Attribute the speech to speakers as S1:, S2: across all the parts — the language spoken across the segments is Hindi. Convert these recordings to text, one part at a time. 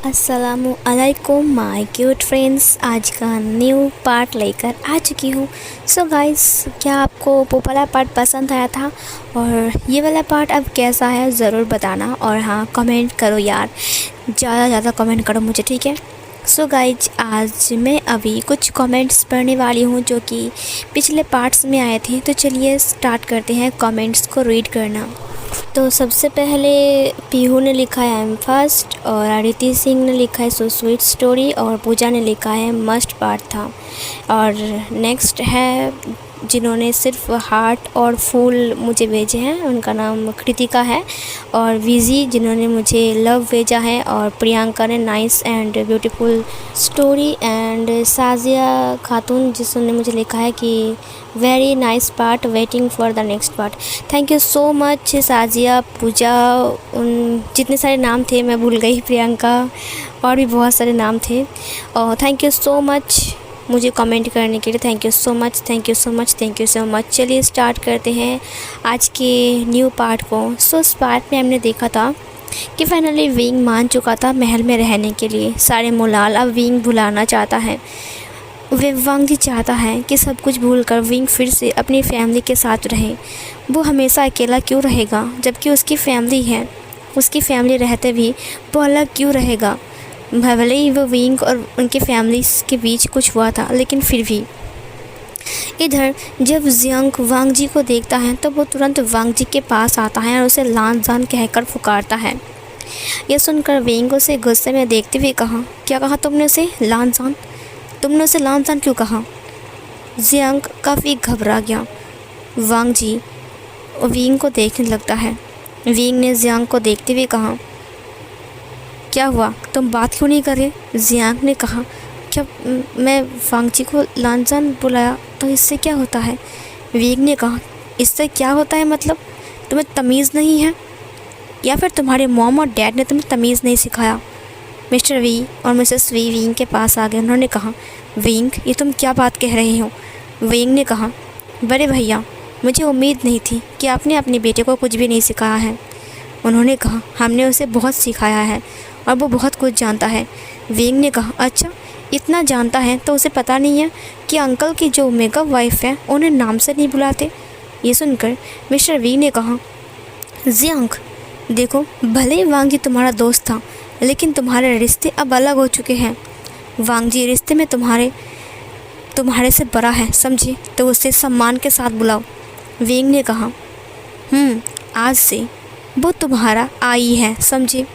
S1: अस्सलामु अलैकुम माय क्यूट फ्रेंड्स। आज का न्यू पार्ट लेकर आ चुकी हूँ। सो गाइस, क्या आपको वो वाला पार्ट पसंद आया था और ये वाला पार्ट अब कैसा है ज़रूर बताना। और हाँ, कमेंट करो यार, ज़्यादा कमेंट करो मुझे, ठीक है। सो गाइज, आज मैं अभी कुछ कमेंट्स पढ़ने वाली हूँ जो कि पिछले पार्ट्स में आए थे। तो चलिए स्टार्ट करते हैं कमेंट्स को रीड करना। तो सबसे पहले पीहू ने लिखा है आई एम फर्स्ट, और आदिति सिंह ने लिखा है सो स्वीट स्टोरी, और पूजा ने लिखा है मस्ट पार्ट था। और नेक्स्ट है जिन्होंने सिर्फ हार्ट और फूल मुझे भेजे हैं, उनका नाम कृतिका है। और विजी जिन्होंने मुझे लव भेजा है, और प्रियंका ने nice and beautiful story, and Sajiya Khatoon जिसने मुझे लिखा है कि very nice part, waiting for the next part. Thank you so much Sajiya, Pooja, उन जितने सारे नाम थे मैं भूल गई, प्रियंका, और भी बहुत सारे नाम थे। और थैंक यू सो मच मुझे कमेंट करने के लिए। Thank you so much, thank you so much, thank you so much. चलिए स्टार्ट करते हैं आज के न्यू पार्ट को। सो इस पार्ट में हमने देखा था कि फाइनली विंग मान चुका था महल में रहने के लिए। सारे मोलाल अब विंग भुलाना चाहता है। वांग जी चाहता है कि सब कुछ भूलकर विंग फिर से अपनी फैमिली के साथ रहे। वो हमेशा अकेला क्यों रहेगा जबकि उसकी फैमिली है। उसकी फैमिली रहते भी वो अलग क्यों रहेगा। भले ही वो विंग और उनके फैमिलीज के बीच कुछ हुआ था, लेकिन फिर भी। इधर जब जियांग वांग जी को देखता है तो वो तुरंत वांग जी के पास आता है और उसे लान जान कहकर पुकारता है। यह सुनकर विंग उसे गुस्से में देखते हुए कहा, क्या कहा तुमने उसे लान जान? तुमने उसे लान जान क्यों कहा? जियांग काफ़ी घबरा गया। वांग जी विंग को देखने लगता है। विंग ने जियांग को देखते हुए कहा, क्या हुआ, तुम बात क्यों नहीं कर रहे? जियांग ने कहा, क्या मैं वांग जी को लानजान बुलाया तो इससे क्या होता है? विंग ने कहा, इससे क्या होता है मतलब? तुम्हें तमीज़ नहीं है या फिर तुम्हारे मॉम और डैड ने तुम्हें तमीज़ नहीं सिखाया? मिस्टर वी और मिसेस वी विंग के पास आ गए। उन्होंने कहा, विंग ये तुम क्या बात कह रहे हो? विंग ने कहा, बड़े भैया मुझे उम्मीद नहीं थी कि आपने अपने बेटे को कुछ भी नहीं सिखाया है। उन्होंने कहा, हमने उसे बहुत सिखाया है और वो बहुत कुछ जानता है। विंग ने कहा, अच्छा इतना जानता है तो उसे पता नहीं है कि अंकल की जो ओमेगा वाइफ है उन्हें नाम से नहीं बुलाते। ये सुनकर मिस्टर वी ने कहा, जियांग देखो, भले ही वांग जी तुम्हारा दोस्त था, लेकिन तुम्हारे रिश्ते अब अलग हो चुके हैं। वांग जी रिश्ते में तुम्हारे से बड़ा है, समझे? तो उसे सम्मान के साथ बुलाओ। विंग ने कहा, आज से वो तुम्हारा आई है, समझे?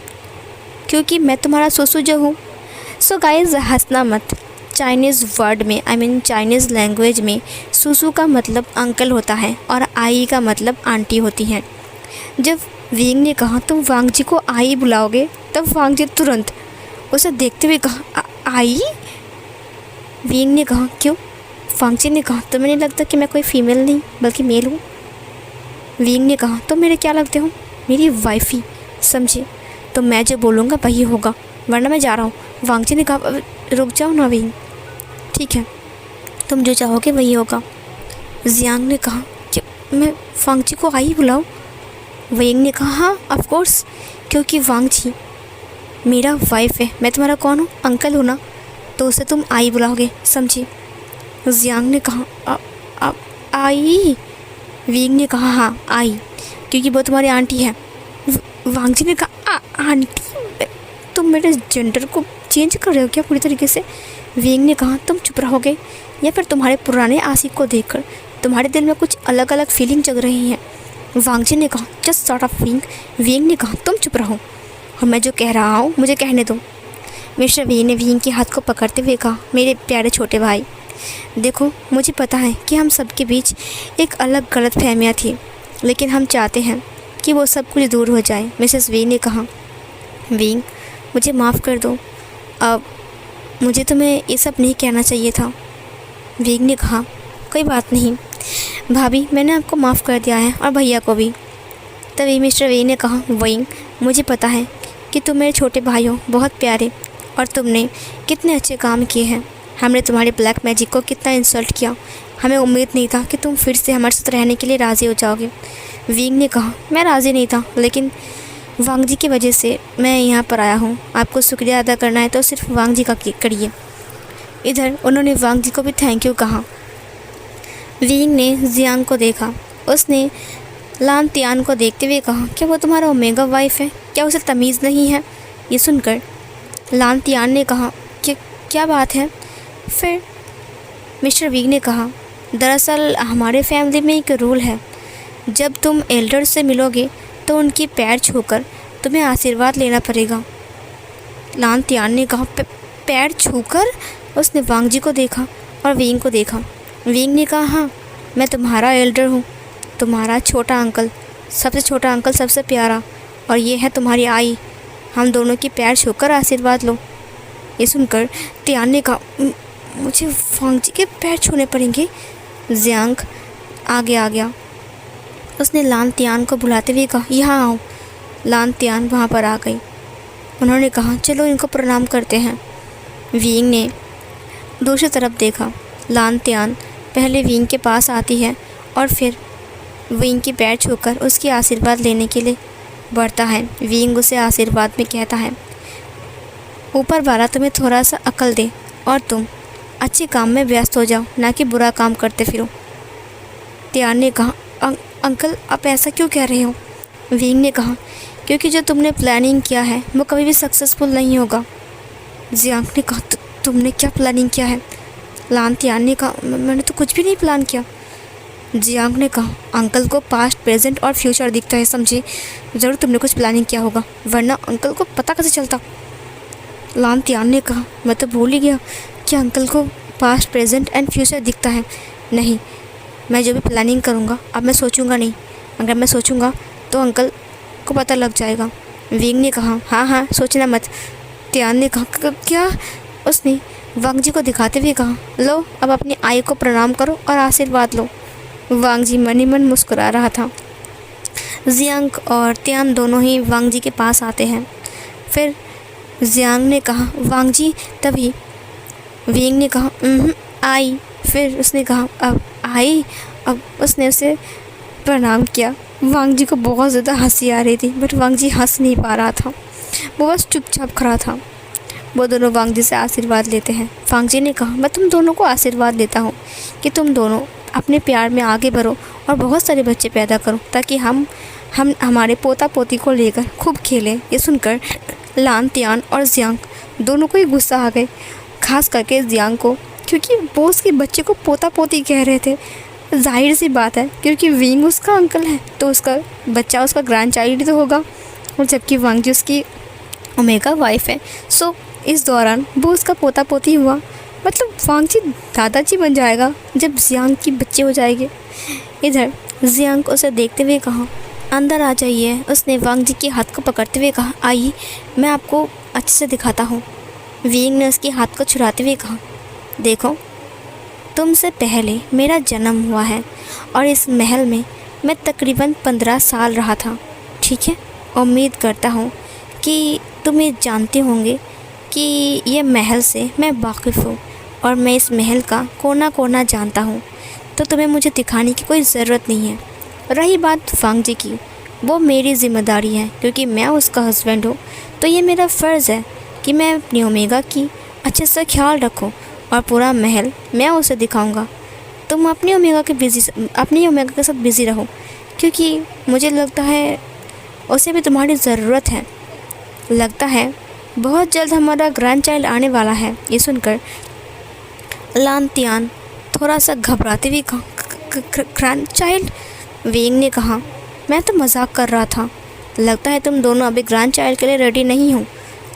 S1: क्योंकि मैं तुम्हारा सुसु जो हूँ। सो गाइज, हंसना मत। चाइनीज़ वर्ड में चाइनीज़ लैंग्वेज में सुसु का मतलब अंकल होता है और आई का मतलब आंटी होती है। जब विंग ने कहा तुम वांग जी को आई बुलाओगे, तब वांग जी तुरंत उसे देखते हुए कहा, आई? विंग ने कहा, क्यों? वांग जी ने कहा, तुम्हें नहीं लगता कि मैं कोई फीमेल नहीं बल्कि मेल हूँ? विंग ने कहा, तुम मेरे क्या लगते हो? मेरी वाइफी, समझे? तो मैं जो बोलूँगा वही होगा, वरना मैं जा रहा हूँ। वांग जी ने कहा, रुक जाओ ना विंग, ठीक है, तुम जो चाहोगे वही होगा। जियांग ने कहा, कि मैं वांग जी को आई बुलाऊँ? विंग ने कहा, हाँ ऑफ कोर्स, क्योंकि वांग जी मेरा वाइफ है, मैं तुम्हारा कौन हूँ? अंकल हूँ ना, तो उसे तुम आई बुलाओगे, समझी? जियांग ने कहा, आई? विंग ने कहा, हाँ आई, क्योंकि वो तुम्हारी आंटी है। वांग जी ने कहा, आंटी? तुम मेरे जेंडर को चेंज कर रहे हो क्या पूरी तरीके से? विंग ने कहा, तुम चुप रहोगे या फिर तुम्हारे पुराने आशिक को देखकर तुम्हारे दिल में कुछ अलग अलग फीलिंग जग रही हैं? वांग जी ने कहा, just sort of wing. Wing ने कहा, तुम चुप रहो और मैं जो कह रहा हूँ मुझे कहने दो। मिस्टर वी ने विंग के हाथ को पकड़ते हुए कहा, मेरे प्यारे छोटे भाई, देखो मुझे पता है कि हम सबके बीच एक अलग गलत फहमियाँ थी, लेकिन हम चाहते हैं कि वो सब कुछ दूर हो जाए। मिसेस वी ने कहा, विंग मुझे माफ़ कर दो, अब मुझे तुम्हें ये सब नहीं कहना चाहिए था। विंग ने कहा, कोई बात नहीं भाभी, मैंने आपको माफ़ कर दिया है और भैया को भी। तभी मिस्टर वी ने कहा, विंग मुझे पता है कि तुम मेरे छोटे भाई हो, बहुत प्यारे, और तुमने कितने अच्छे काम किए हैं। हमने तुम्हारे ब्लैक मैजिक को कितना इंसल्ट किया, हमें उम्मीद नहीं था कि तुम फिर से हमारे साथ रहने के लिए राज़ी हो जाओगे। विंग ने कहा, मैं राज़ी नहीं था, लेकिन वांग जी की वजह से मैं यहाँ पर आया हूँ, आपको शुक्रिया अदा करना है तो सिर्फ वांग जी का करिए। इधर उन्होंने वांग जी को भी थैंक यू कहा। विंग ने जियांग को देखा। उसने लान तियान को देखते हुए कहा, क्या वो तुम्हारा ओमेगा वाइफ है? क्या उसे तमीज़ नहीं है? ये सुनकर लान तियान ने कहा कि क्या बात है? फिर मिस्टर विंग ने कहा, दरअसल हमारे फैमिली में एक रूल है, जब तुम एल्डर से मिलोगे तो उनके पैर छूकर तुम्हें आशीर्वाद लेना पड़ेगा। लान तियान ने कहा, पैर छूकर? उसने वांग जी को देखा और विंग को देखा। विंग ने कहा, हाँ, मैं तुम्हारा एल्डर हूँ, तुम्हारा छोटा अंकल, सबसे छोटा अंकल, सबसे प्यारा, और ये है तुम्हारी आई। हम दोनों की पैर छूकर आशीर्वाद लो। ये सुनकर तियान ने कहा, मुझे वांग जी के पैर छूने पड़ेंगे। जियांग आगे आ गया। उसने लान तियान को बुलाते हुए कहा, यहाँ आओ। लान तियान वहाँ पर आ गई। उन्होंने कहा, चलो इनको प्रणाम करते हैं। विंग ने दूसरी तरफ देखा। लान तियान पहले विंग के पास आती है और फिर विंग की पैर छूकर उसकी आशीर्वाद लेने के लिए बढ़ता है। विंग उसे आशीर्वाद में कहता है, ऊपर वाला तुम्हें थोड़ा सा अकल दे और तुम अच्छे काम में व्यस्त हो जाओ, ना कि बुरा काम करते फिरो। तियान ने कहा, अंकल आप ऐसा क्यों कह रहे हो? विंग ने कहा, क्योंकि जो तुमने प्लानिंग किया है वो कभी भी सक्सेसफुल नहीं होगा। जियांग ने कहा, तुमने क्या प्लानिंग किया है? लान तियान ने कहा, मैंने तो कुछ भी नहीं प्लान किया। जियांग ने कहा, अंकल को पास्ट, प्रेजेंट और फ्यूचर दिखता है, समझे? ज़रूर तुमने कुछ प्लानिंग किया होगा, वरना अंकल को पता कैसे चलता? लान तियान ने कहा, मैं तो भूल ही गया कि अंकल को पास्ट, प्रेजेंट एंड फ्यूचर दिखता है। नहीं, मैं जो भी प्लानिंग करूँगा अब मैं सोचूंगा नहीं, अगर मैं सोचूंगा तो अंकल को पता लग जाएगा। विंग ने कहा, हाँ हाँ, सोचना मत। तियान ने कहा, क्या? उसने वांग जी को दिखाते हुए कहा, लो अब अपनी आई को प्रणाम करो और आशीर्वाद लो। वांग जी मन ही मन मुस्कुरा रहा था। जियांग और तियान दोनों ही वांग जी के पास आते हैं। फिर जियांग ने कहा, वांग जी, तभी विंग ने कहा, आई। फिर उसने कहा, अब आई। अब उसने उसे प्रणाम किया। वांग जी को बहुत ज़्यादा हंसी आ रही थी, बट वांग जी हंस नहीं पा रहा था, वो बस चुपचाप खड़ा था। वो दोनों वांग जी से आशीर्वाद लेते हैं। वांग जी ने कहा, मैं तुम दोनों को आशीर्वाद देता हूँ कि तुम दोनों अपने प्यार में आगे बढ़ो और बहुत सारे बच्चे पैदा करो, ताकि हम हमारे पोता पोती को लेकर खूब खेलें। ये सुनकर लान तियान और जियांग दोनों को ही गुस्सा आ गए, खास करके जियांग को, क्योंकि वो उसके बच्चे को पोता पोती कह रहे थे। जाहिर सी बात है, क्योंकि विंग उसका अंकल है तो उसका बच्चा उसका ग्रैंड चाइल्ड तो होगा, और जबकि वांग जी उसकी ओमेगा वाइफ है। सो इस दौरान वो उसका पोता पोती हुआ, मतलब वांग जी दादाजी बन जाएगा जब जियांग की बच्चे हो जाएंगे। इधर जियांग उसे देखते हुए कहा, अंदर आ जाइए। उसने वांग जी के हाथ को पकड़ते हुए कहा, आइए मैं आपको अच्छे से दिखाता हूँ। विंग ने उसके हाथ को छुड़ाते हुए कहा, देखो, तुमसे पहले मेरा जन्म हुआ है और इस महल में मैं तकरीबन 15 साल रहा था, ठीक है? उम्मीद करता हूँ कि तुम ये जानते होंगे कि ये महल से मैं वाकिफ़ हूँ और मैं इस महल का कोना कोना जानता हूँ, तो तुम्हें मुझे दिखाने की कोई ज़रूरत नहीं है। रही बात वांग जी की, वो मेरी ज़िम्मेदारी है, क्योंकि मैं उसका हस्बैंड हूँ, तो ये मेरा फ़र्ज़ है कि मैं अपनी ओमेगा की अच्छे से ख्याल रखूँ और पूरा महल मैं उसे दिखाऊंगा। तुम अपनी ओमेगा के साथ बिज़ी रहो, क्योंकि मुझे लगता है उसे भी तुम्हारी ज़रूरत है। लगता है बहुत जल्द हमारा ग्रैंड चाइल्ड आने वाला है। ये सुनकर लान तियान थोड़ा सा घबराते हुए कहा, ग्रैंड चाइल्ड? विंग ने कहा, मैं तो मजाक कर रहा था, लगता है तुम दोनों अभी ग्रैंड चाइल्ड के लिए रेडी नहीं हो,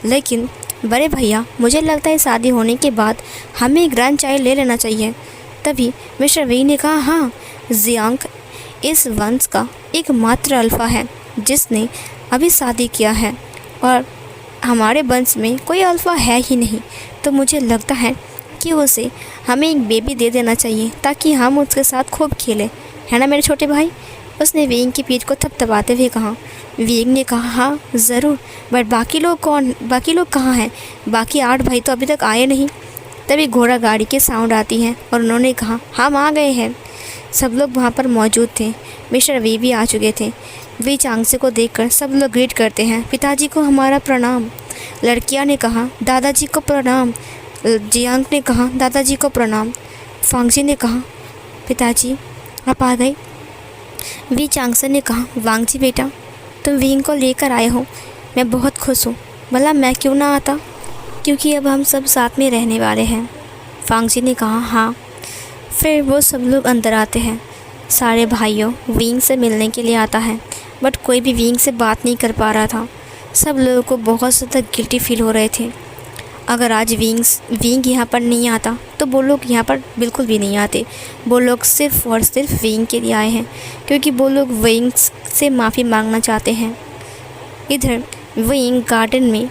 S1: लेकिन बड़े भैया, मुझे लगता है शादी होने के बाद हमें ग्रैंड चाइल्ड ले लेना चाहिए। तभी मिस्टर विंग ने कहा, हाँ, जियांग इस वंश का एकमात्र अल्फा है जिसने अभी शादी किया है और हमारे वंश में कोई अल्फा है ही नहीं, तो मुझे लगता है कि उसे हमें एक बेबी दे देना चाहिए ताकि हम उसके साथ खूब खेलें, है ना मेरे छोटे भाई? उसने विंग की पीठ को थपथपाते हुए कहा। विंग ने कहा, हाँ ज़रूर, बट बाकी लोग कहाँ हैं? बाकी 8 भाई तो अभी तक आए नहीं। तभी घोड़ा गाड़ी की साउंड आती है और उन्होंने कहा, हम आ गए हैं। सब लोग वहाँ पर मौजूद थे। मिस्टर वी भी आ चुके थे। वी चांगसे को देखकर सब लोग ग्रीट करते हैं, पिताजी को हमारा प्रणाम। लड़कियां ने कहा, दादाजी को प्रणाम। जियांग ने कहा, दादाजी को प्रणाम। फांगजी ने कहा, पिताजी आप आ गए। वी चांगसे ने कहा, वांगजी बेटा तुम विंग को लेकर आए हो, मैं बहुत खुश हूँ। भला मैं क्यों ना आता, क्योंकि अब हम सब साथ में रहने वाले हैं। फांगजी ने कहा, हाँ। फिर वो सब लोग अंदर आते हैं। सारे भाइयों विंग से मिलने के लिए आता है, बट कोई भी विंग से बात नहीं कर पा रहा था। सब लोगों को बहुत ज़्यादा गिल्टी फील हो रहे थे। अगर आज विंग यहाँ पर नहीं आता तो वो लोग यहाँ पर बिल्कुल भी नहीं आते। वो लोग सिर्फ़ और सिर्फ विंग के लिए आए हैं, क्योंकि वो लोग विंग से माफ़ी मांगना चाहते हैं। इधर विंग गार्डन में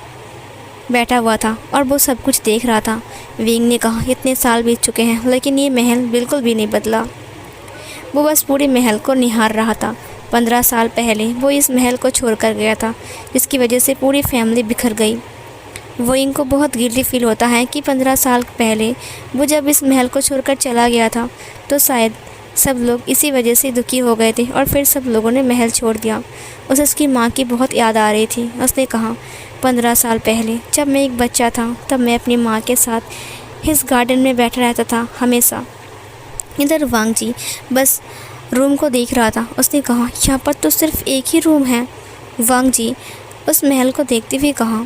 S1: बैठा हुआ था और वो सब कुछ देख रहा था। विंग ने कहा, इतने साल बीत चुके हैं लेकिन ये महल बिल्कुल भी नहीं बदला। वो बस पूरे महल को निहार रहा था। 15 साल पहले वो इस महल को छोड़कर गया था, जिसकी वजह से पूरी फैमिली बिखर गई। विंग को बहुत गिल्टी फील होता है कि 15 साल पहले वो जब इस महल को छोड़कर चला गया था तो शायद सब लोग इसी वजह से दुखी हो गए थे और फिर सब लोगों ने महल छोड़ दिया। उसे उसकी माँ की बहुत याद आ रही थी। उसने कहा, 15 साल पहले जब मैं एक बच्चा था तब मैं अपनी माँ के साथ इस गार्डन में बैठा रहता था हमेशा। इधर वांगजी बस रूम को देख रहा था। उसने कहा, यहाँ पर तो सिर्फ एक ही रूम है। वांगजी उस महल को देखते हुए कहा,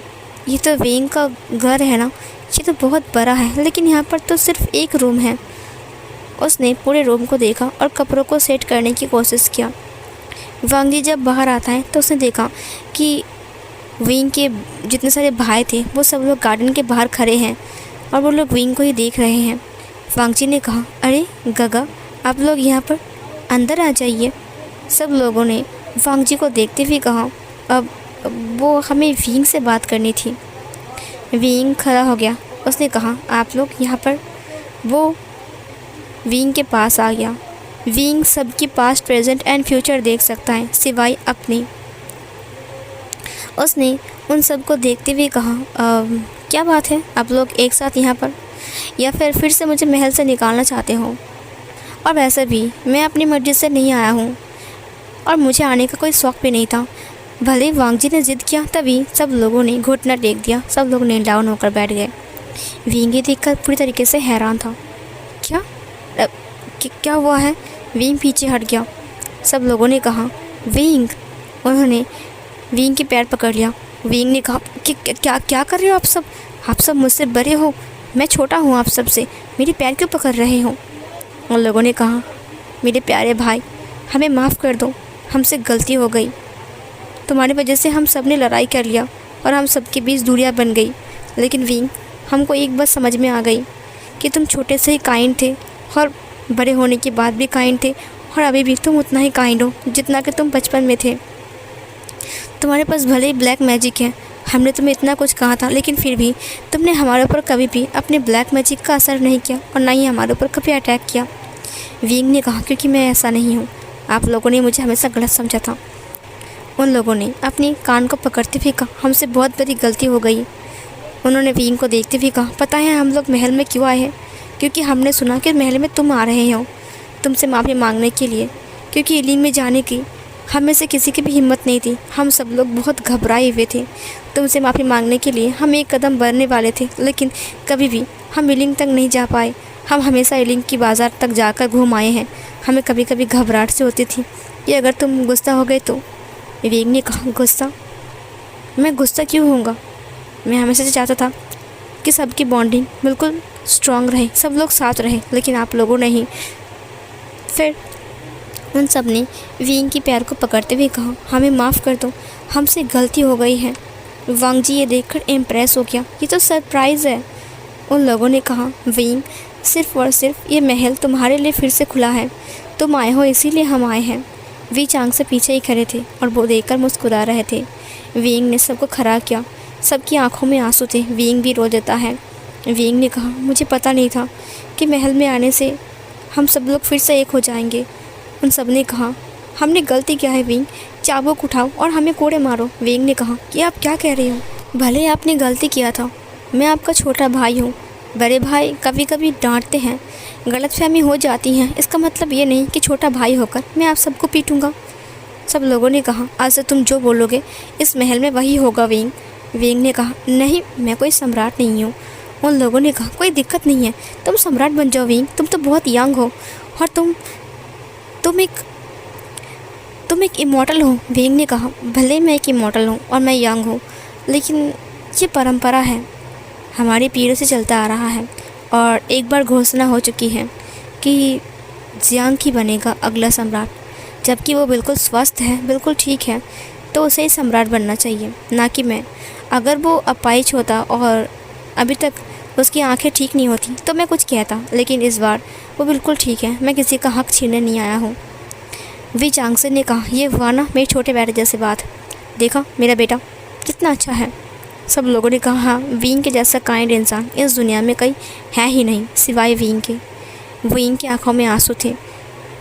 S1: ये तो विंग का घर है ना, ये तो बहुत बड़ा है, लेकिन यहाँ पर तो सिर्फ एक रूम है। उसने पूरे रूम को देखा और कपड़ों को सेट करने की कोशिश किया। वांगजी जब बाहर आता है तो उसने देखा कि विंग के जितने सारे भाई थे वो सब लोग गार्डन के बाहर खड़े हैं और वो लोग विंग को ही देख रहे हैं। वांगजी ने कहा, अरे गगा आप लोग यहाँ पर अंदर आ जाइए। सब लोगों ने वांगजी को देखते हुए कहा, अब वो हमें विंग से बात करनी थी। विंग खड़ा हो गया। उसने कहा, आप लोग यहाँ पर। वो विंग के पास आ गया। विंग सबकी पास्ट प्रेजेंट एंड फ्यूचर देख सकता है सिवाय अपनी। उसने उन सबको देखते हुए कहा, क्या बात है आप लोग एक साथ यहाँ पर, या फिर से मुझे महल से निकालना चाहते हो? और वैसे भी मैं अपनी मर्ज़ी से नहीं आया हूँ और मुझे आने का कोई शौक़ भी नहीं था। भले वांगजी ने ज़िद किया तभी सब लोगों ने घुटना टेक दिया। सब लोग नील डाउन होकर बैठ गए। विंग ये देखकर पूरी तरीके से हैरान था। क्या हुआ है? विंग पीछे हट गया। सब लोगों ने कहा, विंग। उन्होंने विंग के पैर पकड़ लिया। विंग ने कहा, कि क्या कर रहे हो आप सब मुझसे बड़े हो, मैं छोटा हूँ आप सब से, मेरे पैर क्यों पकड़ रहे हो? उन लोगों ने कहा, मेरे प्यारे भाई हमें माफ़ कर दो, हमसे गलती हो गई। तुम्हारी वजह से हम सब ने लड़ाई कर लिया और हम सब के बीच दूरियां बन गई। लेकिन विंग हमको एक बात समझ में आ गई कि तुम छोटे से ही काइंड थे और बड़े होने के बाद भी काइंड थे, और अभी भी तुम उतना ही काइंड हो जितना कि तुम बचपन में थे। तुम्हारे पास भले ही ब्लैक मैजिक है, हमने तुम्हें इतना कुछ कहा था, लेकिन फिर भी तुमने हमारे ऊपर कभी भी अपने ब्लैक मैजिक का असर नहीं किया और ना ही हमारे ऊपर कभी अटैक किया। विंग ने कहा, क्योंकि मैं ऐसा नहीं हूँ, आप लोगों ने मुझे हमेशा गलत समझा था। उन लोगों ने अपनी कान को पकड़ते हुए कहा, हमसे बहुत बड़ी गलती हो गई। उन्होंने विंग को देखते हुए कहा, पता है हम लोग महल में क्यों आए हैं? क्योंकि हमने सुना कि महल में तुम आ रहे हो तुमसे माफ़ी मांगने के लिए, क्योंकि इलिंग में जाने की हम में से किसी की भी हिम्मत नहीं थी। हम सब लोग बहुत घबराए हुए थे। तुमसे माफ़ी मांगने के लिए हम एक कदम बढ़ने वाले थे, लेकिन कभी भी हम इलिंग तक नहीं जा पाए। हम हमेशा इलिंग की बाज़ार तक जाकर घूम आए हैं। हमें कभी कभी घबराहट से होती थी कि अगर तुम गुस्सा हो गए तो। विंग ने कहा, गुस्सा? मैं गुस्सा क्यों होऊंगा? मैं हमेशा से चाहता था कि सबकी बॉन्डिंग बिल्कुल स्ट्रॉन्ग रहे, सब लोग साथ रहे, लेकिन आप लोगों ने ही। फिर उन सब ने विंग की पैर को पकड़ते हुए कहा, हमें माफ़ कर दो, हमसे गलती हो गई है। वांगजी ये देखकर इम्प्रेस हो गया, ये तो सरप्राइज़ है। उन लोगों ने कहा, विंग सिर्फ़ और सिर्फ ये महल तुम्हारे लिए फिर से खुला है, तुम आए हो इसीलिए हम आए हैं। वी चांग से पीछे ही खड़े थे और वो देखकर मुस्कुरा रहे थे। विंग ने सबको खड़ा किया, सबकी आंखों में आंसू थे। विंग भी रो देता है। विंग ने कहा, मुझे पता नहीं था कि महल में आने से हम सब लोग फिर से एक हो जाएंगे। उन सब ने कहा, हमने गलती किया है विंग, चाबुक उठाओ और हमें कोड़े मारो। विंग ने कहा कि आप क्या कह रहे हो? भले आपने गलती किया था, मैं आपका छोटा भाई हूँ। बड़े भाई कभी कभी डांटते हैं, गलतफहमी हो जाती हैं, इसका मतलब ये नहीं कि छोटा भाई होकर मैं आप सबको पीटूँगा। सब लोगों ने कहा, आज से तुम जो बोलोगे इस महल में वही होगा विंग। विंग ने कहा, नहीं, मैं कोई सम्राट नहीं हूँ। उन लोगों ने कहा, कोई दिक्कत नहीं है, तुम सम्राट बन जाओ विंग, तुम तो बहुत यंग हो और तुम एक इमॉर्टल हो। विंग ने कहा, भले मैं एक इमॉर्टल हूँ और मैं यंग हूँ, लेकिन ये परंपरा है, हमारी पीढ़ी से चलता आ रहा है और एक बार घोषणा हो चुकी है कि जियांग ही बनेगा अगला सम्राट। जबकि वो बिल्कुल स्वस्थ है, बिल्कुल ठीक है, तो उसे ही सम्राट बनना चाहिए, ना कि मैं। अगर वो अपाहिज होता और अभी तक उसकी आंखें ठीक नहीं होती तो मैं कुछ कहता, लेकिन इस बार वो बिल्कुल ठीक है, मैं किसी का हक छीनने नहीं आया हूँ। वी चांगसन ने कहा, ये हुआ ना मेरे छोटे बेटे जैसे बात, देखा मेरा बेटा कितना अच्छा है। सब लोगों ने कहा, हाँ, विंग के जैसा काइंड इंसान इस दुनिया में कहीं है ही नहीं सिवाय विंग के। विंग की आंखों में आंसू थे।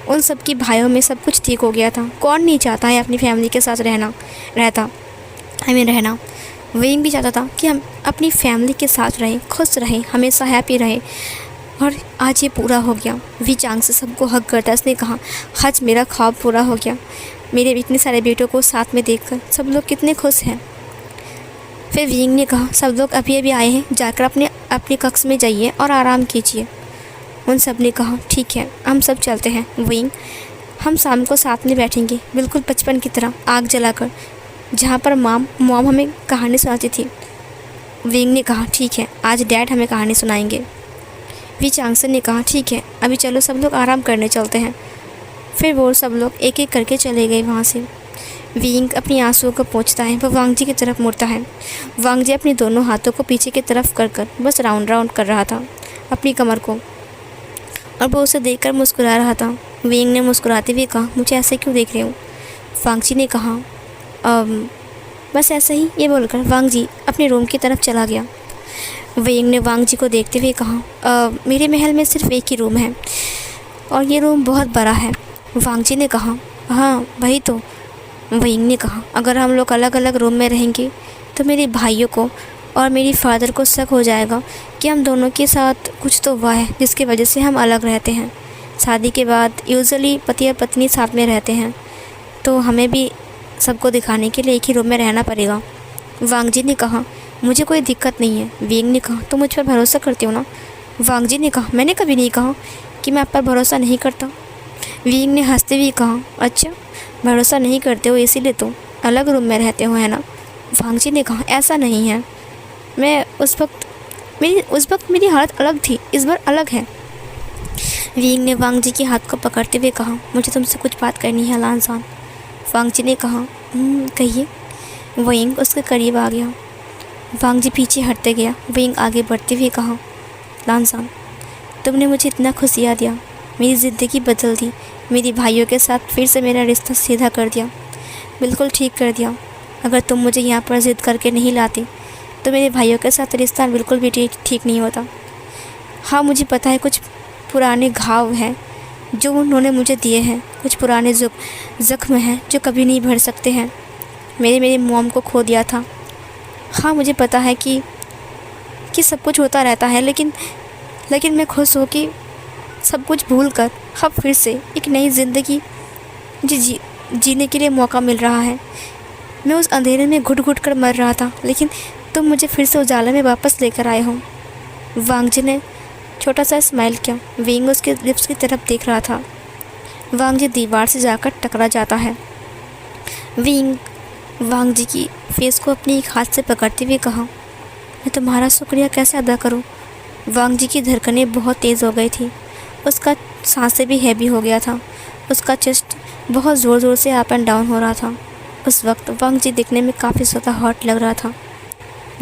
S1: उन सब की भाइयों में सब कुछ ठीक हो गया था। कौन नहीं चाहता है अपनी फैमिली के साथ रहना। विंग भी चाहता था कि हम अपनी फैमिली के साथ रहें, खुश रहें, हमेशा हैप्पी रहें, और आज ये पूरा हो गया। वी चांग से सबको हक करता उसने कहा, आज मेरा ख्वाब पूरा हो गया। मेरे इतने सारे बेटों को साथ में देखकर सब लोग कितने खुश हैं। फिर विंग ने कहा, सब लोग अभी आए हैं, जाकर अपने कक्ष में जाइए और आराम कीजिए। उन सब ने कहा, ठीक है, हम सब चलते हैं विंग, हम शाम को साथ में बैठेंगे, बिल्कुल बचपन की तरह आग जलाकर, जहाँ पर मॉम हमें कहानी सुनाती थी। विंग ने कहा, ठीक है, आज डैड हमें कहानी सुनाएंगे। वी चांगसन ने कहा, ठीक है, अभी चलो सब लोग आराम करने चलते हैं। फिर वो सब लोग एक एक करके चले गए वहाँ से। विंग अपनी आंसुओं को पोंछता है, वह वांग जी की तरफ मुड़ता है। वांग जी अपने दोनों हाथों को पीछे की तरफ कर बस राउंड कर रहा था अपनी कमर को, और वो उसे देखकर मुस्कुरा रहा था। विंग ने मुस्कुराते हुए कहा, मुझे ऐसे क्यों देख रहे हो? वांग जी ने कहा, बस ऐसे ही, ये बोलकर वांग जी अपने रूम की तरफ चला गया। विंग ने वांग जी को देखते हुए कहा, मेरे महल में सिर्फ एक ही रूम है और ये रूम बहुत बड़ा है। वांग जी ने कहा, हाँ वही तो। विंग ने कहा, अगर हम लोग अलग अलग रूम में रहेंगे तो मेरे भाइयों को और मेरी फादर को शक हो जाएगा कि हम दोनों के साथ कुछ तो हुआ है जिसकी वजह से हम अलग रहते हैं। शादी के बाद यूजुअली पति और पत्नी साथ में रहते हैं, तो हमें भी सबको दिखाने के लिए एक ही रूम में रहना पड़ेगा। वांग जी ने कहा, मुझे कोई दिक्कत नहीं है। विंग ने कहा, तुम मुझ पर भरोसा करते हो ना? वांग जी ने कहा, मैंने कभी नहीं कहा कि मैं आप पर भरोसा नहीं करता। विंग ने हंसते हुए कहा, अच्छा, भरोसा नहीं करते हो इसीलिए तो अलग रूम में रहते हो, है ना? वांग जी ने कहा, ऐसा नहीं है, मैं उस वक्त मेरी हालत अलग थी, इस बार अलग है। विंग ने वांग जी के हाथ को पकड़ते हुए कहा, मुझे तुमसे कुछ बात करनी है लानसान। वांग जी ने कहा, कहिए। विंग उसके करीब आ गया। वांग जी पीछे हटते गया। विंग आगे बढ़ते हुए कहा, लानसान, तुमने मुझे इतना खुशियाँ दिया, मेरी ज़िंदगी बदल दी, मेरे भाइयों के साथ फिर से मेरा रिश्ता सीधा कर दिया, बिल्कुल ठीक कर दिया। अगर तुम मुझे यहाँ पर ज़िद करके नहीं लाते तो मेरे भाइयों के साथ रिश्ता बिल्कुल भी ठीक नहीं होता। हाँ, मुझे पता है कुछ पुराने घाव हैं जो उन्होंने मुझे दिए हैं, कुछ पुराने ज़ख्म हैं जो कभी नहीं भर सकते हैं। मेरी मॉम को खो दिया था। हाँ, मुझे पता है कि सब कुछ होता रहता है, लेकिन मैं खुश हूँ कि सब कुछ भूल कर अब फिर से एक नई ज़िंदगी जीने के लिए मौका मिल रहा है। मैं उस अंधेरे में घुट कर मर रहा था, लेकिन तुम मुझे फिर से उजाले में वापस लेकर आए हो। वांग जी ने छोटा सा स्माइल किया। विंग उसके लिप्स की तरफ देख रहा था। वांग जी दीवार से जाकर टकरा जाता है। विंग वांग जी की फेस को अपने एक हाथ से पकड़ते हुए कहा, मैं तुम्हारा शुक्रिया कैसे अदा करूं? वांग जी की धड़कनें बहुत तेज़ हो गई थी। उसका सांसें भी हैवी हो गया था। उसका चेस्ट बहुत ज़ोर से अप एंड डाउन हो रहा था। उस वक्त वांग जी दिखने में काफ़ी ज़्यादा हॉट लग रहा था।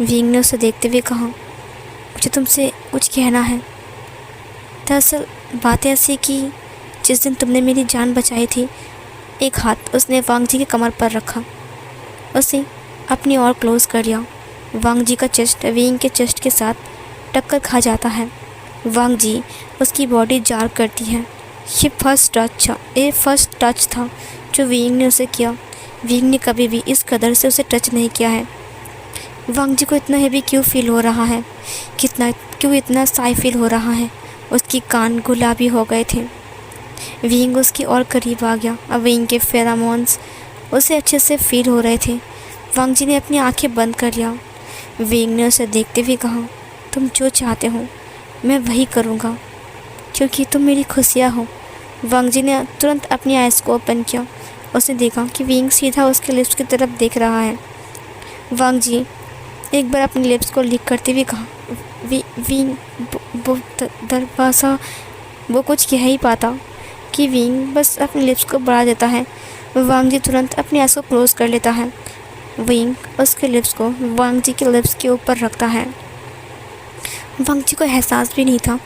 S1: विंग ने उसे देखते हुए कहा, मुझे तुमसे कुछ कहना है। दरअसल बात ऐसी कि जिस दिन तुमने मेरी जान बचाई थी, एक हाथ उसने वांग जी की कमर पर रखा, उसे अपनी ओर क्लोज़ कर लिया। वांग जी का चेस्ट विंग के चेस्ट के साथ टक्कर खा जाता है। वांग जी उसकी बॉडी जार करती है। ये फर्स्ट टच था जो विंग ने उसे किया। विंग ने कभी भी इस कदर से उसे टच नहीं किया है। वांग जी को इतना हैवी क्यों फील हो रहा है, क्यों इतना साई फील हो रहा है। उसकी कान गुलाबी हो गए थे। विंग उसकी और करीब आ गया। अब विंग के फेरामोन्स उसे अच्छे से फील हो रहे थे। वांग जी ने अपनी आंखें बंद कर लिया। विंग ने उसे देखते हुए कहा, तुम जो चाहते हो मैं वही करूँगा, क्योंकि तुम मेरी खुशियाँ हो। वांग जी ने तुरंत अपनी आइज़ को ओपन किया। उसने देखा कि विंग सीधा उसके लिप्स की तरफ देख रहा है। वांग जी एक बार अपने लिप्स को लिक करते हुए कहा, विंग वो दरवाज़ा। वो कुछ कह ही पाता कि विंग बस अपने लिप्स को बढ़ा देता है। वांग जी तुरंत अपनी आइज़ को क्लोज़ कर लेता है। विंग उसके लिप्स को वांग जी के लिप्स के ऊपर रखता है। वांग जी को एहसास भी नहीं था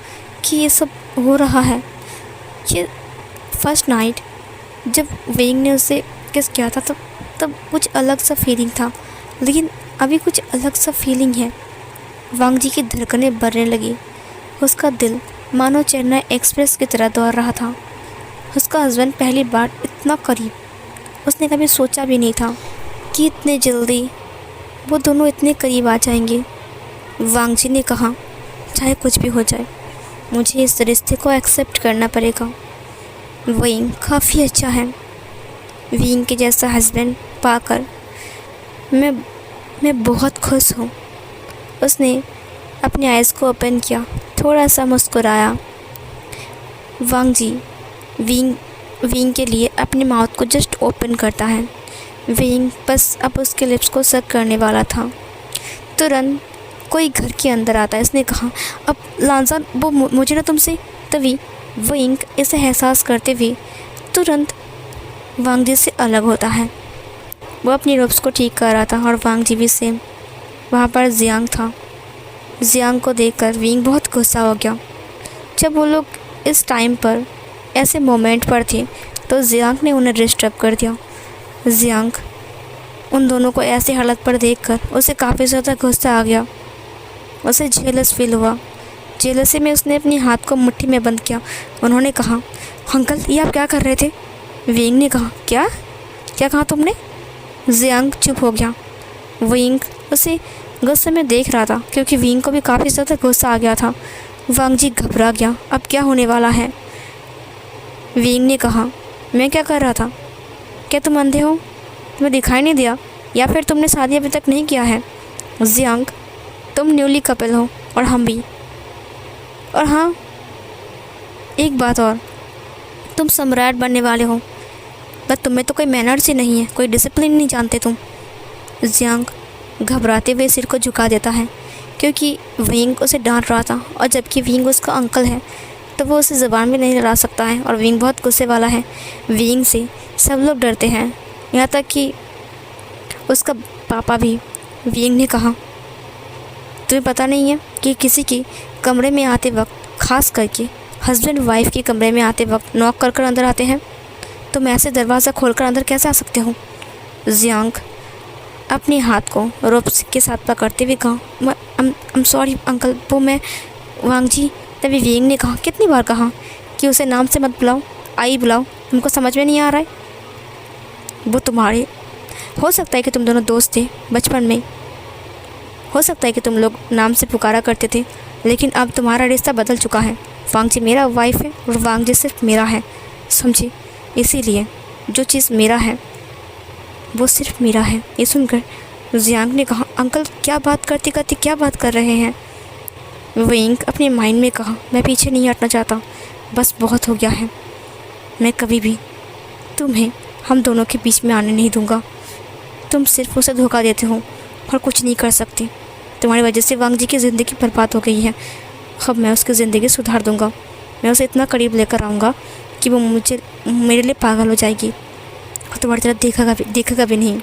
S1: कि ये सब हो रहा है। ये फर्स्ट नाइट जब विंग ने उसे किस किया था तब कुछ अलग सा फीलिंग था, लेकिन अभी कुछ अलग सा फीलिंग है। वांग जी की धड़कनें बढ़ने लगी। उसका दिल मानो चेन्नई एक्सप्रेस की तरह दौड़ रहा था। उसका हस्बैंड पहली बार इतना करीब। उसने कभी सोचा भी नहीं था कि इतने जल्दी वो दोनों इतने करीब आ जाएंगे। वांग जी ने कहा, चाहे कुछ भी हो जाए मुझे इस रिश्ते को एक्सेप्ट करना पड़ेगा। विंग काफ़ी अच्छा है। विंग के जैसा हस्बैंड पाकर मैं बहुत खुश हूँ। उसने अपनी आइज़ को ओपन किया, थोड़ा सा मुस्कुराया। वांग जी विंग के लिए अपने माउथ को जस्ट ओपन करता है। विंग बस अब उसके लिप्स को सक करने वाला था। तुरंत कोई घर के अंदर आता है। इसने कहा, अब लांजा वो मुझे ना तुमसे। तभी विंग इसे एहसास करते हुए तुरंत वांग जी से अलग होता है। वो अपनी रोप्स को ठीक कर रहा था और वांग जी भी सेम। वहाँ पर जियांग था। जियांग को देखकर विंग बहुत गुस्सा हो गया। जब वो लोग इस टाइम पर ऐसे मोमेंट पर थे तो जियांग ने उन्हें डिस्टर्ब कर दिया। जियांग उन दोनों को ऐसी हालत पर देखकर उसे काफ़ी ज़्यादा गुस्सा आ गया। उसे जेलस फील हुआ। जेलसी में उसने अपने हाथ को मुट्ठी में बंद किया। उन्होंने कहा, अंकल ये आप क्या कर रहे थे? विंग ने कहा, क्या कहा तुमने? जियांग चुप हो गया। विंग उसे गुस्से में देख रहा था क्योंकि विंग को भी काफ़ी ज़्यादा गुस्सा आ गया था। वांग जी घबरा गया, अब क्या होने वाला है? विंग ने कहा, मैं क्या कर रहा था? क्या तुम अंधे हो? तुम्हें दिखाई नहीं दिया? या फिर तुमने शादी अभी तक नहीं किया है? जियांग तुम न्यूली कपल हो और हम भी। और हाँ, एक बात और, तुम सम्राट बनने वाले हो, बट तुम्हें तो कोई मैनर्स ही नहीं है, कोई डिसिप्लिन नहीं जानते तुम। जियांग घबराते हुए सिर को झुका देता है क्योंकि विंग उसे डांट रहा था और जबकि विंग उसका अंकल है तो वो उसे ज़बान में नहीं लड़ा सकता है और विंग बहुत गुस्से वाला है। विंग से सब लोग डरते हैं, यहाँ तक कि उसका पापा भी। विंग ने कहा, तुम्हें पता नहीं है कि किसी के कमरे में आते वक्त, ख़ास करके हस्बैंड वाइफ के कमरे में आते वक्त नॉक कर कर अंदर आते हैं? तुम ऐसे दरवाज़ा खोलकर अंदर कैसे आ सकते हो? जियांग अपने हाथ को रोप्स के साथ पकड़ते हुए कहा, I'm सॉरी अंकल, वो मैं। वांग जी तभी विंग ने कहा, कितनी बार कहा कि उसे नाम से मत बुलाओ, आई बुलाओ, तुमको समझ में नहीं आ रहा है? वो तुम्हारे, हो सकता है कि तुम दोनों दोस्त थे बचपन में, हो सकता है कि तुम लोग नाम से पुकारा करते थे, लेकिन अब तुम्हारा रिश्ता बदल चुका है। वांग जी मेरा वाइफ है और वांग जी सिर्फ मेरा है, समझे? इसीलिए जो चीज़ मेरा है वो सिर्फ मेरा है। ये सुनकर जियांग ने कहा, अंकल क्या बात करते करते क्या बात कर रहे हैं? विंग अपने माइंड में कहा, मैं पीछे नहीं हटना चाहता, बस बहुत हो गया है। मैं कभी भी तुम्हें हम दोनों के बीच में आने नहीं दूंगा। तुम सिर्फ उसे धोखा देते हो और कुछ नहीं कर सकते। तुम्हारी वजह से वांग जी की ज़िंदगी बर्बाद हो गई है। अब मैं उसकी ज़िंदगी सुधार दूंगा। मैं उसे इतना करीब लेकर आऊँगा कि वो मेरे लिए पागल हो जाएगी और तुम्हारी तरफ देखेगा भी नहीं।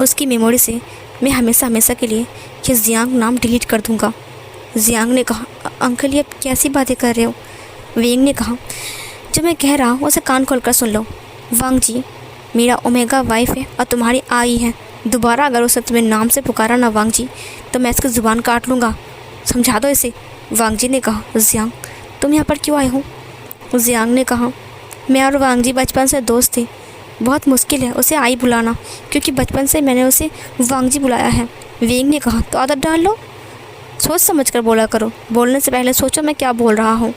S1: उसकी मेमोरी से मैं हमेशा हमेशा के लिए ये जियांग नाम डिलीट कर दूंगा। जियांग ने कहा, अंकल ये आप कैसी बातें कर रहे हो? विंग ने कहा, जो मैं कह रहा हूँ उसे कान खोल कर सुन लो। वांग जी मेरा ओमेगा वाइफ है और तुम्हारी आई है। दोबारा अगर उसे तुम्हें नाम से पुकारा ना वांग जी, तो मैं इसकी ज़ुबान काट लूँगा, समझा दो इसे। वांग जी ने कहा, जियांग तुम यहाँ पर क्यों आए हो? जियांग ने कहा, मैं और वांग जी बचपन से दोस्त थे, बहुत मुश्किल है उसे आई बुलाना क्योंकि बचपन से मैंने उसे वांग जी बुलाया है। विंग ने कहा, तो आदत डाल लो, सोच समझ कर बोला करो, बोलने से पहले सोचो मैं क्या बोल रहा हूँ।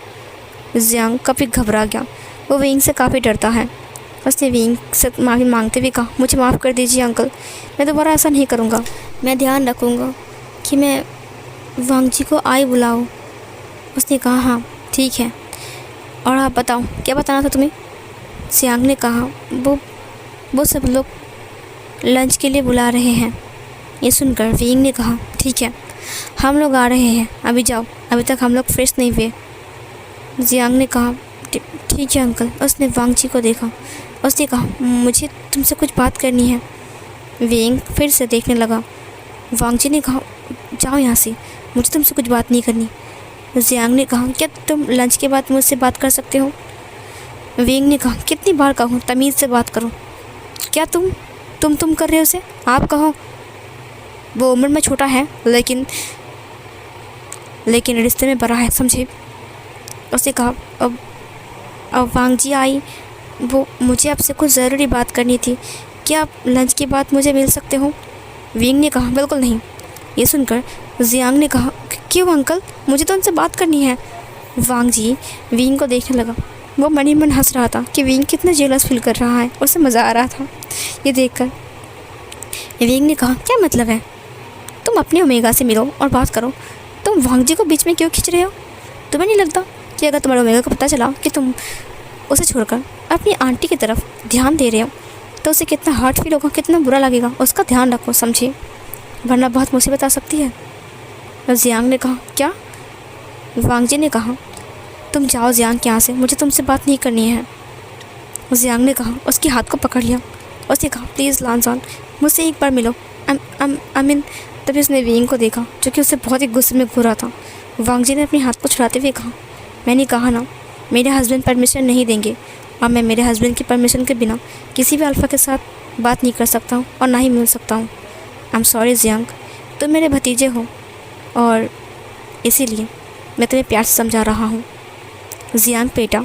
S1: जियांग काफ़ी घबरा गया। वो विंग से काफ़ी डरता है उसने विंग से माफ़ी मांगते हुए कहा, मुझे माफ़ कर दीजिए अंकल, मैं दोबारा ऐसा नहीं करूँगा। मैं ध्यान रखूँगा कि मैं वांग जी को आई बुलाऊँ। उसने कहा, हाँ ठीक है, और आप बताओ क्या बताना था तुम्हें? जियांग ने कहा, वो सब लोग लंच के लिए बुला रहे हैं। ये सुनकर विंग ने कहा, ठीक है हम लोग आ रहे हैं, अभी जाओ, अभी तक हम लोग फ्रेश नहीं हुए। जियांग ने कहा, ठीक है अंकल। उसने वांग जी को देखा। उसने कहा, मुझे तुमसे कुछ बात करनी है। विंग फिर से देखने लगा। वांग जी ने कहा, जाओ यहाँ से, मुझे तुमसे कुछ बात नहीं करनी। जियांग ने कहा, क्या तुम लंच के बाद मुझसे बात कर सकते हो? विंग ने कहा, कितनी बार कहूँ तमीज़ से बात करो, क्या तुम कर रहे हो उसे? आप कहो। वो उम्र में छोटा है लेकिन रिश्ते में बड़ा है, समझे? उसने कहा, अब वांग जी आई, वो मुझे आपसे कुछ ज़रूरी बात करनी थी, क्या आप लंच के बाद मुझे मिल सकते हो? विंग ने कहा, बिल्कुल नहीं। ये सुनकर जियांग ने कहा, क्यों अंकल, मुझे तो उनसे बात करनी है। वांग जी विंग को देखने लगा। वो मन ही मन हंस रहा था कि विंग कितना जेलस फील कर रहा है। उसे मज़ा आ रहा था ये देखकर। विंग ने कहा, क्या मतलब है? तुम अपने ओमेगा से मिलो और बात करो, तुम वांग जी को बीच में क्यों खींच रहे हो? तुम्हें नहीं लगता कि अगर तुम्हारे ओमेगा को पता चला कि तुम उसे छोड़कर अपनी आंटी की तरफ ध्यान दे रहे हो तो उसे कितना हर्ट फील होगा, कितना बुरा लगेगा? उसका ध्यान रखो, समझे, वरना बहुत मुसीबत आ सकती है। जियांग ने कहा, क्या? वांग जी ने कहा, तुम जाओ जियांग के यहाँ से, मुझे तुमसे बात नहीं करनी है। जियांग ने कहा, उसके हाथ को पकड़ लिया। उसने कहा, प्लीज़ लानजान, मुझसे एक बार मिलो। अमीन। तभी उसने विंग को देखा जो कि उसे बहुत ही गुस्से में घूरा था। वांग जी ने अपने हाथ को छुड़ाते हुए कहा, मैंने कहा ना, मेरे हस्बैंड परमिशन नहीं देंगे और मैं मेरे हस्बैंड की परमिशन के बिना किसी भी अल्फ़ा के साथ बात नहीं कर सकता हूँ और ना ही मिल सकता हूँ। आई एम सॉरी जियांग, तुम मेरे भतीजे हो और इसीलिए मैं तुम्हें प्यार से समझा रहा हूँ। जियांग बेटा,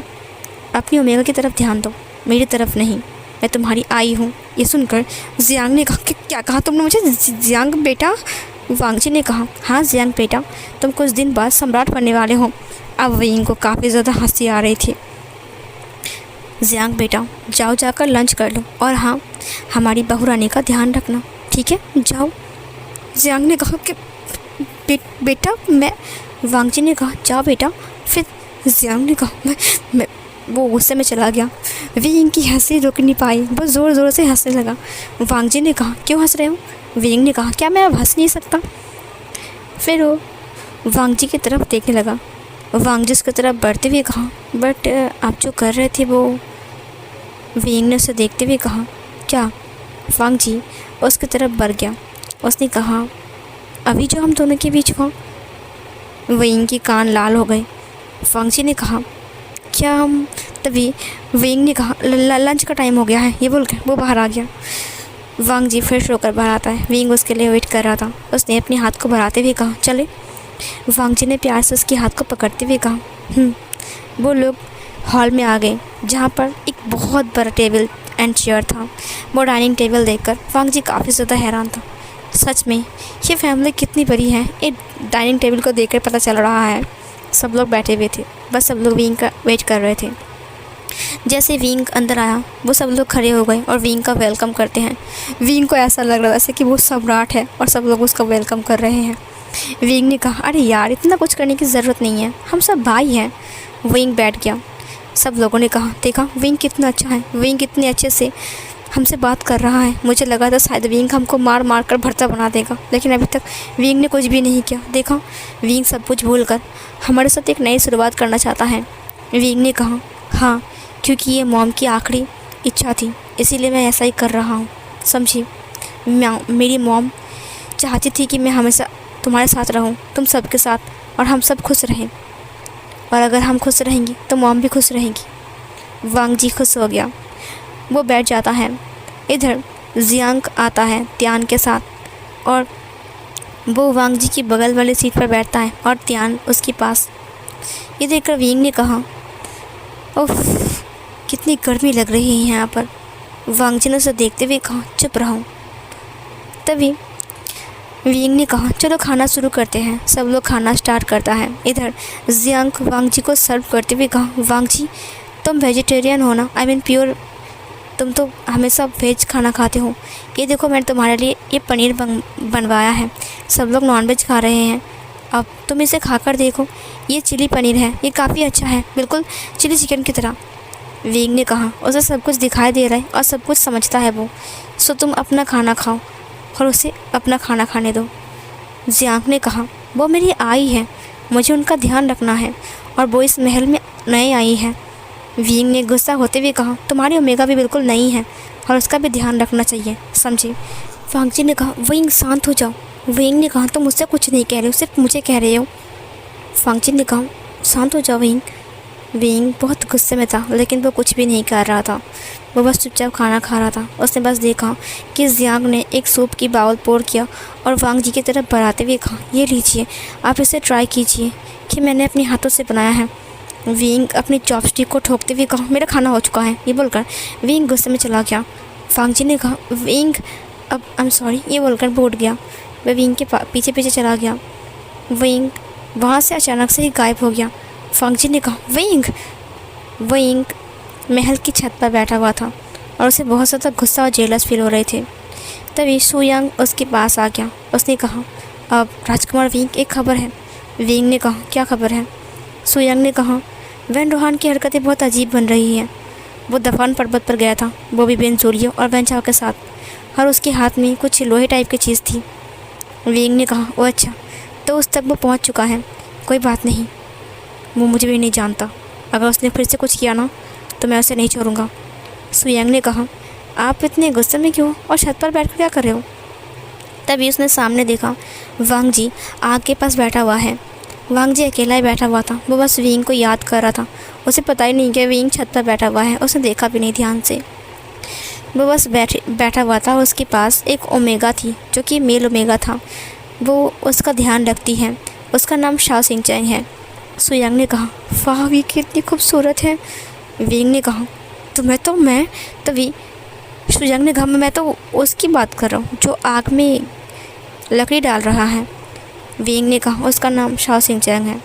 S1: अपनी ओमेगा की तरफ ध्यान दो, मेरी तरफ नहीं, मैं तुम्हारी आई हूँ। ये सुनकर जियांग ने कहा, कि क्या कहा तुमने मुझे? जियांग बेटा? वांग जी ने कहा, हाँ जियांग बेटा, तुम कुछ दिन बाद सम्राट बनने वाले हो। अब विंग को काफ़ी ज़्यादा हंसी आ रही थी। जियांग बेटा, जाओ जाकर लंच कर लो और हाँ, हमारी बहू रानी का ध्यान रखना, ठीक है, जाओ। जियांग ने कहा कि बेटा मैं। वांग जी ने कहा, जाओ बेटा। फिर जियांग ने कहा, मैं वो गुस्से में चला गया। विंग की हंसी रुक नहीं पाई, वो ज़ोर ज़ोर से हंसने लगा। वांग जी ने कहा, क्यों हंस रहे हो? विंग ने कहा, क्या मैं अब हंस नहीं सकता? फिर वो वांग जी की तरफ देखने लगा। वांग जी उसकी तरफ बढ़ते हुए कहा, बट आप जो कर रहे थे वो। विंग ने उसे देखते हुए कहा, क्या? वांग जी उसकी तरफ बढ़ गया। उसने कहा, अभी जो हम दोनों के बीच हुआ। विंग की कान लाल हो गए। वांग जी ने कहा, क्या हम? तभी विंग ने कहा, लंच का टाइम हो गया है, ये बोल के वो बाहर आ गया। वांग जी फ्रेश होकर बाहर आता है। विंग उसके लिए वेट कर रहा था। उसने अपने हाथ को बढ़ाते हुए कहा, चले। वांग जी ने प्यार से उसके हाथ को पकड़ते हुए कहा। वो लोग हॉल में आ गए जहाँ पर एक बहुत बड़ा टेबल एंड चेयर था। वो डाइनिंग टेबल देखकर वांग जी काफ़ी ज़्यादा हैरान था। सच में ये फैमिली कितनी बड़ी है, एक डाइनिंग टेबल को देखकर पता चल रहा है। सब लोग बैठे हुए थे, बस सब लोग विंग का वेट कर रहे थे। जैसे विंग अंदर आया वो सब लोग खड़े हो गए और विंग का वेलकम करते हैं। विंग को ऐसा लग रहा था जैसे कि वो सम्राट है और सब लोग उसका वेलकम कर रहे हैं। विंग ने कहा, अरे यार, इतना कुछ करने की ज़रूरत नहीं है, हम सब भाई हैं। विंग बैठ गया। सब लोगों ने कहा, देखा विंग कितना अच्छा है, विंग कितने अच्छे से हमसे बात कर रहा है। मुझे लगा था शायद विंग हमको मार मार कर भरता बना देगा, लेकिन अभी तक विंग ने कुछ भी नहीं किया। देखा, विंग सब कुछ भूल कर हमारे साथ एक नई शुरुआत करना चाहता है। विंग ने कहा, हाँ, क्योंकि ये मॉम की आखिरी इच्छा थी, इसीलिए मैं ऐसा ही कर रहा हूँ, समझी। मेरी मॉम चाहती थी कि मैं हमेशा तुम्हारे साथ रहूँ, तुम सबके साथ, और हम सब खुश रहें, और अगर हम खुश रहेंगे तो मॉम भी खुश रहेंगी। वांग जी खुश हो गया। वो बैठ जाता है। इधर जियांग आता है त्यान के साथ, और वो वांग जी की बगल वाली सीट पर बैठता है और त्यान उसके पास। ये देखकर विंग ने कहा, ओफ, कितनी गर्मी लग रही है यहाँ पर। वांग जी ने उसे देखते हुए कहा, चुप रहो। तभी विंग ने कहा, चलो खाना शुरू करते हैं। सब लोग खाना स्टार्ट करता है। इधर जियांग वांग जी को सर्व करते हुए कहा, वांग जी, तुम वेजिटेरियन हो ना? आई मीन प्योर, तुम तो हमेशा वेज खाना खाते हो। ये देखो मैंने तुम्हारे लिए ये पनीर बनवाया है, सब लोग नॉनवेज खा रहे हैं, अब तुम इसे खाकर देखो। ये चिली पनीर है, ये काफ़ी अच्छा है, बिल्कुल चिली चिकन की तरह। विंग ने कहा, उसे सब कुछ दिखाई दे रहा है और सब कुछ समझता है वो, सो तुम अपना खाना खाओ और उसे अपना खाना खाने दो। जियांग ने कहा, वो मेरी आई है, मुझे उनका ध्यान रखना है और वो इस महल में नए आई है। विंग ने गुस्सा होते हुए कहा, तुम्हारी ओमेगा भी बिल्कुल नई है और उसका भी ध्यान रखना चाहिए, समझे। वांग जी ने कहा, विंग शांत हो जाओ। विंग ने कहा, तुम मुझसे कुछ नहीं कह रहे हो, सिर्फ मुझे कह रहे हो। वांग जी ने कहा, शांत हो जाओ विंग। विंग बहुत गुस्से में था, लेकिन वो कुछ भी नहीं कर रहा था, वो बस चुपचाप खाना खा रहा था। उसने बस देखा कि जियांग ने एक सूप की बाउल पोर किया और वांग जी की तरफ बढ़ाते हुए कहा, ये लीजिए, आप इसे ट्राई कीजिए कि मैंने अपने हाथों से बनाया है। विंग अपनी चॉपस्टिक को ठोकते हुए कहा, मेरा खाना हो चुका है। ये बोलकर विंग गुस्से में चला गया। वांग जी ने कहा, विंग अब आई एम सॉरी, ये बोलकर बोट गया। वह विंग के पीछे पीछे चला गया। विंग वहाँ से अचानक से ही गायब हो गया। वांग जी ने कहा, विंग। विंग महल की छत पर बैठा हुआ था और उसे बहुत ज़्यादा गुस्सा और जेलस फील हो रहे थे। तभी सुयांग उसके पास आ गया। उसने कहा, अब राजकुमार विंग, एक खबर है। विंग ने कहा, क्या खबर है। सुयांग ने कहा, वैन रोहान की हरकतें बहुत अजीब बन रही हैं। वो दफान पर्वत पर गया था, वो भी बेन जोलियो और वैन चाओ के साथ, और उसके हाथ में कुछ लोहे टाइप की चीज़ थी। विंग ने कहा, ओ अच्छा, तो उस तक वो पहुंच चुका है। कोई बात नहीं, वो मुझे भी नहीं जानता, अगर उसने फिर से कुछ किया ना तो मैं उसे नहीं छोड़ूंगा। सुयांग ने कहा, आप इतने गुस्से में क्यों और छत पर बैठ कर क्या कर रहे हो। तभी उसने सामने देखा, वांग जी आग के पास बैठा हुआ है। वांग जी अकेला ही बैठा हुआ था, वो बस विंग को याद कर रहा था। उसे पता ही नहीं कि विंग छत पर बैठा हुआ है, उसने देखा भी नहीं ध्यान से। वो बस बैठा हुआ था। उसके पास एक ओमेगा थी जो कि मेल ओमेगा था, वो उसका ध्यान रखती है। उसका नाम शाओ सिंचैंग है। सुयांग ने कहा, वाह ये कितनी खूबसूरत है। विंग ने कहा, तभी सुयांग ने कहा, मैं तो उसकी बात कर रहा हूँ जो आग में लकड़ी डाल रहा है। विंग ने कहा, उसका नाम शाओ सिंचैंग है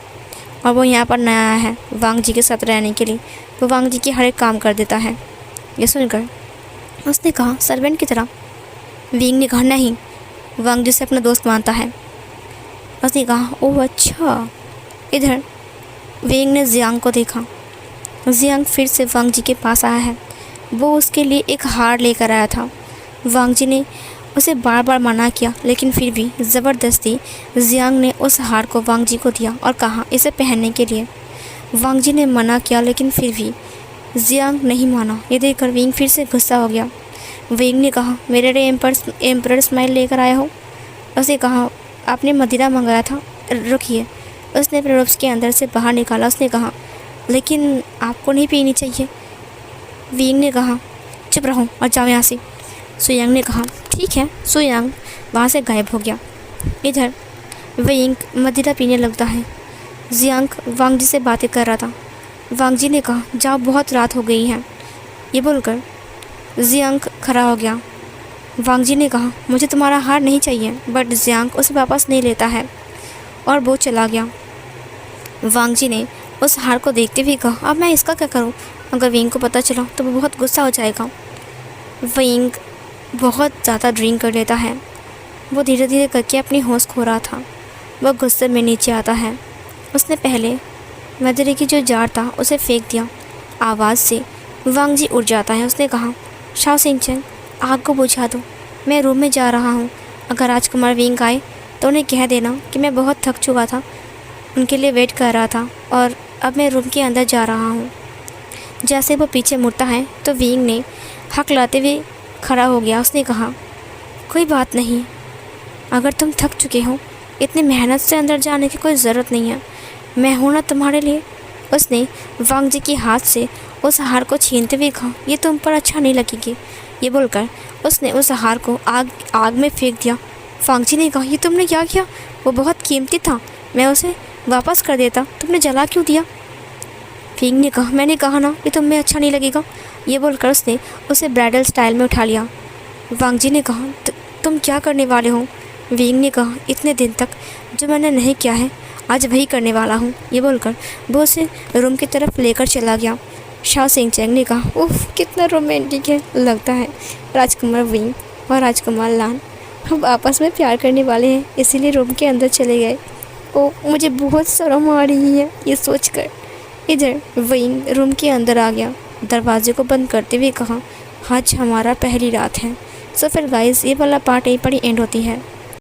S1: और वो यहाँ पर नया आया है वांग जी के साथ रहने के लिए। वो वांग जी की हर एक काम कर देता है। ये सुनकर उसने कहा, सर्वेंट की तरह। विंग ने कहा, नहीं, वांग जी से अपना दोस्त मानता है। उसने कहा, ओह अच्छा। इधर विंग ने जियांग को देखा। जियांग फिर से वांग जी के पास आया है। वो उसके लिए एक हार लेकर आया था। वांग जी ने उसे बार बार मना किया, लेकिन फिर भी ज़बरदस्ती जियांग ने उस हार को वांग जी को दिया और कहा, इसे पहनने के लिए। वांग जी ने मना किया, लेकिन फिर भी जियांग नहीं माना। ये देखकर विंग फिर से गुस्सा हो गया। विंग ने कहा, मेरे लिए एम्परर स्माइल लेकर आया हो। उसने कहा, आपने मदिरा मंगाया था, रुकिए। उसने अपने रूप्स के अंदर से बाहर निकाला। उसने कहा, लेकिन आपको नहीं पीनी चाहिए। विंग ने कहा, चुप रहो और जाओ यहाँ से। सुयांग ने कहा, ठीक है। सुयांग वहाँ से गायब हो गया। इधर विंग मदिरा पीने लगता है। जियांग वांग जी से बातें कर रहा था। वांग जी ने कहा, जाओ, बहुत रात हो गई है। ये बोलकर जियांग खड़ा हो गया। वांग जी ने कहा, मुझे तुम्हारा हार नहीं चाहिए, बट जियांग उसे वापस नहीं लेता है और वो चला गया। वांग जी ने उस हार को देखते हुए कहा, अब मैं इसका क्या करूं? अगर विंग को पता चला तो वो बहुत गुस्सा हो जाएगा। विंग बहुत ज़्यादा ड्रिंक कर लेता है। वो धीरे धीरे करके अपनी होश खो रहा था। वह गुस्से में नीचे आता है। उसने पहले मदिरे की जो जार था उसे फेंक दिया। आवाज़ से वांग जी उठ जाता है। उसने कहा, शाओ सिंचैंग, आग को बुझा दो, मैं रूम में जा रहा हूँ। अगर राजकुमार विंग आए तो उन्हें कह देना कि मैं बहुत थक चुका था, उनके लिए वेट कर रहा था और अब मैं रूम के अंदर जा रहा हूँ। जैसे वो पीछे मुड़ता है तो विंग ने हक लाते हुए खड़ा हो गया। उसने कहा, कोई बात नहीं, अगर तुम थक चुके हो, इतनी मेहनत से अंदर जाने की कोई ज़रूरत नहीं है, मैं हूँ ना तुम्हारे लिए। उसने वांग जी के हाथ से उस हार को छीनते हुए कहा, ये तुम पर अच्छा नहीं लगेगी। ये बोलकर उसने उस हार को आग में फेंक दिया। वांग जी ने कहा, ये तुमने क्या किया? वो बहुत कीमती था, मैं उसे वापस कर देता, तुमने जला क्यों दिया? विंग ने कहा, मैंने कहा ना कि तुम्हें अच्छा नहीं लगेगा। ये बोलकर उसने उसे ब्राइडल स्टाइल में उठा लिया। वांग जी ने कहा, तुम क्या करने वाले हो? विंग ने कहा, इतने दिन तक जो मैंने नहीं किया है आज वही करने वाला हूँ। ये बोलकर वो उसे रूम की तरफ लेकर चला गया। शाओ सिंह चैंग ने कहा, उफ कितना रोमांटिक है। लगता है राजकुमार विंग और राजकुमार लान अब आपस में प्यार करने वाले हैं, इसीलिए रूम के अंदर चले गए। ओ मुझे बहुत शर्म आ रही है ये सोचकर। इधर विंग रूम के अंदर आ गया, दरवाजे को बंद करते हुए कहा, आज हमारा पहली रात है। सो फिर गाइस ये वाला पार्ट यहीं पर ही एंड होती है।